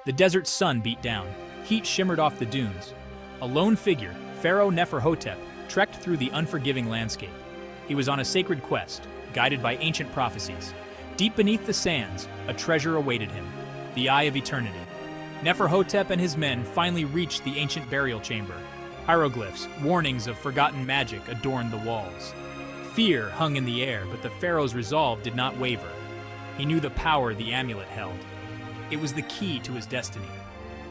The desert sun beat down. Heat shimmered off the dunes. A lone figure, Pharaoh Neferhotep, trekked through the unforgiving landscape. He was on a sacred quest, guided by ancient prophecies. Deep beneath the sands, a treasure awaited him, the Eye of Eternity. Neferhotep and his men finally reached the ancient burial chamber. Hieroglyphs, warnings of forgotten magic, adorned the walls. Fear hung in the air, but the pharaoh's resolve did not waver. He knew the power the amulet held. It was the key to his destiny.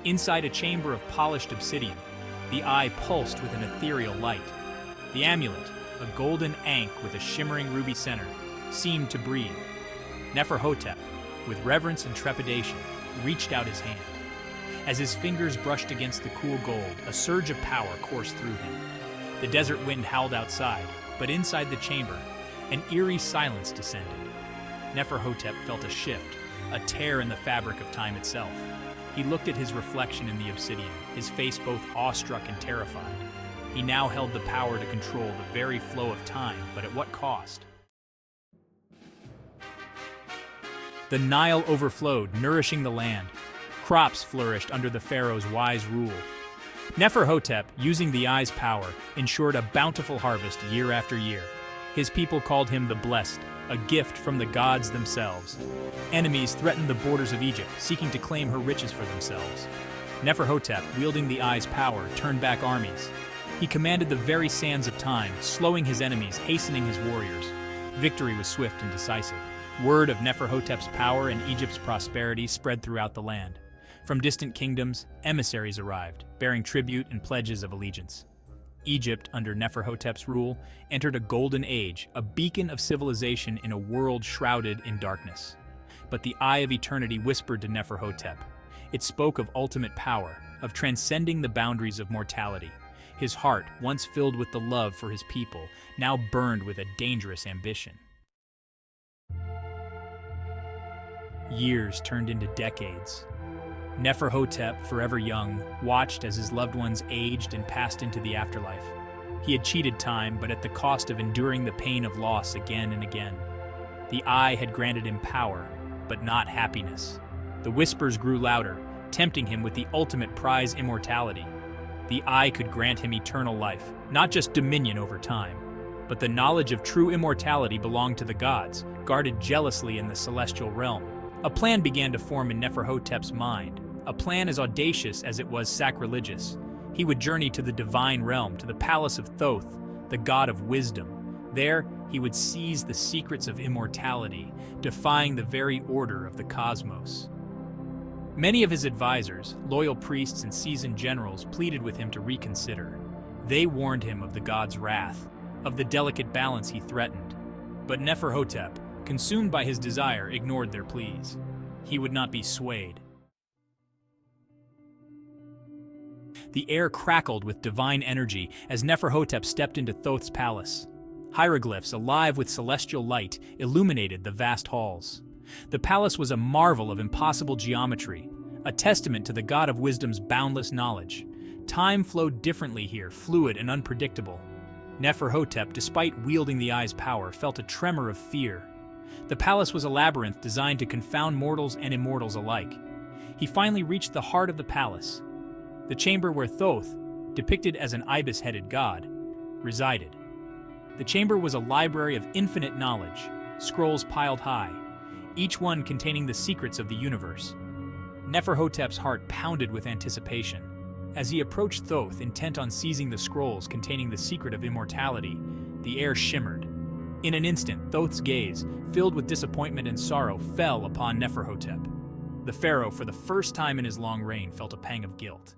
Inside a chamber of polished obsidian, the eye pulsed with an ethereal light. The amulet, a golden ankh with a shimmering ruby center, seemed to breathe. Neferhotep, with reverence and trepidation, reached out his hand. As his fingers brushed against the cool gold, a surge of power coursed through him. The desert wind howled outside, but inside the chamber, an eerie silence descended. Neferhotep felt a shift, a tear in the fabric of time itself. He looked at his reflection in the obsidian, his face both awestruck and terrified. He now held the power to control the very flow of time, but at what cost? The Nile overflowed, nourishing the land. Crops flourished under the pharaoh's wise rule. Neferhotep, using the eye's power, ensured a bountiful harvest year after year. His people called him the Blessed, a gift from the gods themselves. Enemies threatened the borders of Egypt, seeking to claim her riches for themselves. Neferhotep, wielding the eye's power, turned back armies. He commanded the very sands of time, slowing his enemies, hastening his warriors. Victory was swift and decisive. Word of Neferhotep's power and Egypt's prosperity spread throughout the land. From distant kingdoms, emissaries arrived, bearing tribute and pledges of allegiance. Egypt, under Neferhotep's rule, entered a golden age, a beacon of civilization in a world shrouded in darkness. But the Eye of Eternity whispered to Neferhotep. It spoke of ultimate power, of transcending the boundaries of mortality. His heart, once filled with the love for his people, now burned with a dangerous ambition. Years turned into decades. Neferhotep, forever young, watched as his loved ones aged and passed into the afterlife. He had cheated time, but at the cost of enduring the pain of loss again and again. The Eye had granted him power, but not happiness. The whispers grew louder, tempting him with the ultimate prize, immortality. The Eye could grant him eternal life, not just dominion over time, but the knowledge of true immortality belonged to the gods, guarded jealously in the celestial realm. A plan began to form in Neferhotep's mind, a plan as audacious as it was sacrilegious. He would journey to the divine realm, to the palace of Thoth, the god of wisdom. There, he would seize the secrets of immortality, defying the very order of the cosmos. Many of his advisors, loyal priests and seasoned generals, pleaded with him to reconsider. They warned him of the god's wrath, of the delicate balance he threatened. But Neferhotep, consumed by his desire, ignored their pleas. He would not be swayed. The air crackled with divine energy as Neferhotep stepped into Thoth's palace. Hieroglyphs, alive with celestial light, illuminated the vast halls. The palace was a marvel of impossible geometry, a testament to the god of wisdom's boundless knowledge. Time flowed differently here, fluid and unpredictable. Neferhotep, despite wielding the eye's power, felt a tremor of fear. The palace was a labyrinth designed to confound mortals and immortals alike. He finally reached the heart of the palace, the chamber where Thoth, depicted as an ibis-headed god, resided. The chamber was a library of infinite knowledge, scrolls piled high, each one containing the secrets of the universe. Neferhotep's heart pounded with anticipation. As he approached Thoth, intent on seizing the scrolls containing the secret of immortality, the air shimmered. In an instant, Thoth's gaze, filled with disappointment and sorrow, fell upon Neferhotep. The pharaoh, for the first time in his long reign, felt a pang of guilt.